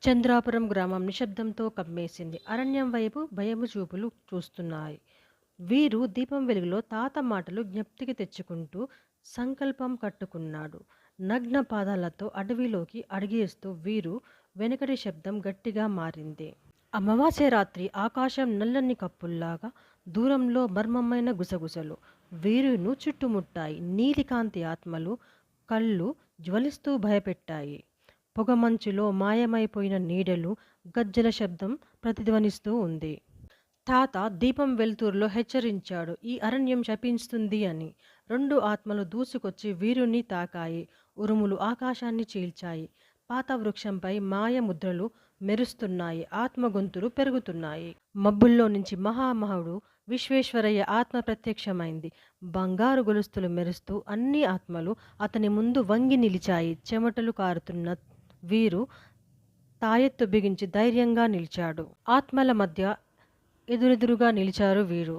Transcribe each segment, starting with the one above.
చంద్రాపురం గ్రామం నిశ్శబ్దంతో కమ్మేసింది. అరణ్యం వైపు భయపు చూపులు చూస్తున్నాయి. వీరు దీపం వెలుగులో తాత మాటలు జ్ఞప్తికి తెచ్చుకుంటూ సంకల్పం కట్టుకున్నాడు. నగ్న పాదాలతో అడవిలోకి అడుగేస్తూ వీరు వెనకటి శబ్దం గట్టిగా మారింది. అమావాస్య రాత్రి ఆకాశం నల్లని కప్పుల్లాగా, దూరంలో మర్మమైన గుసగుసలు వీరును చుట్టుముట్టాయి. నీలికాంతి ఆత్మలు కళ్ళు జ్వలిస్తూ భయపెట్టాయి. పొగమంచులో మాయమైపోయిన నీడలు, గజ్జల శబ్దం ప్రతిధ్వనిస్తూ ఉంది. తాత దీపం వెలుతురులో హెచ్చరించాడు, ఈ అరణ్యం శపిస్తుంది అని. రెండు ఆత్మలు దూసుకొచ్చి వీరుని తాకాయి. ఉరుములు ఆకాశాన్ని చీల్చాయి. పాత వృక్షంపై మాయ ముద్రలు మెరుస్తున్నాయి. ఆత్మ గొంతులు పెరుగుతున్నాయి. మబ్బుల్లో నుంచి మహామహుడు విశ్వేశ్వరయ్య ఆత్మ ప్రత్యక్షమైంది. బంగారు గొలుస్తులు మెరుస్తూ అన్ని ఆత్మలు అతని ముందు వంగి నిలిచాయి. చెమటలు కారుతున్న వీరు తాయెత్తు బిగించి ధైర్యంగా నిలిచాడు. ఆత్మల మధ్య ఎదురెదురుగా నిలిచారు వీరు.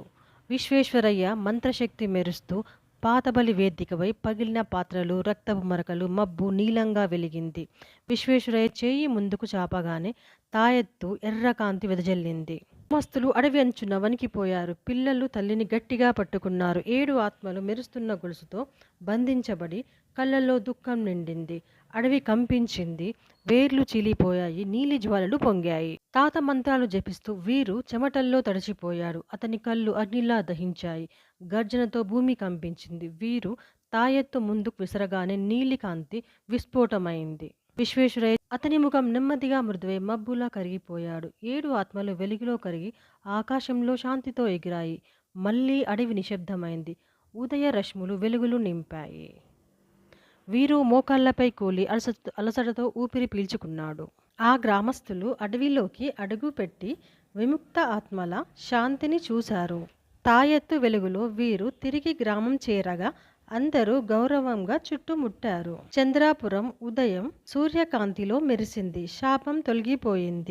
విశ్వేశ్వరయ్య మంత్రశక్తి మెరుస్తూ పాతబలి వేదికపై పగిలిన పాత్రలు, రక్తపు మరకలు, మబ్బు నీలంగా వెలిగింది. విశ్వేశ్వరయ్య చేయి ముందుకు చాపగానే తాయెత్తు ఎర్రకాంతి వెదజల్లింది. గ్రామస్తులు అడవి అంచున వణికిపోయారు. పిల్లలు తల్లిని గట్టిగా పట్టుకున్నారు. 7 ఆత్మలు మెరుస్తున్న గొలుసుతో బంధించబడి కళ్ళల్లో దుఃఖం నిండింది. అడవి కంపించింది. వేర్లు చీలిపోయాయి. నీలి జ్వాలలు పొంగాయి. తాత మంత్రాలు జపిస్తూ వీరు చెమటల్లో తడిచిపోయాడు. అతని కళ్ళు అగ్నిలా దహించాయి. గర్జనతో భూమి కంపించింది. వీరు తాయెత్తు ముందుకు విసరగానే నీలి కాంతి విస్ఫోటమైంది. విశ్వేశ్వరయ్య అతని ముఖం నెమ్మదిగా మృదువై మబ్బులా కరిగిపోయాడు. 7 ఆత్మలు వెలుగులో కరిగి ఆకాశంలో శాంతితో ఎగిరాయి. మళ్ళీ అడవి నిశ్శబ్దమైంది. ఉదయ రశ్ములు వెలుగులు నింపాయి. వీరు మోకాళ్లపై కూలి అలసటతో ఊపిరి పీల్చుకున్నాడు. ఆ గ్రామస్తులు అడవిలోకి అడుగుపెట్టి విముక్త ఆత్మల శాంతిని చూశారు. తాయెత్తు వెలుగులో వీరు తిరిగి గ్రామం చేరగా అందరూ గౌరవంగా చుట్టుముట్టారు. చంద్రాపురం ఉదయం సూర్యకాంతిలో మెరిసింది. శాపం తొలగిపోయింది.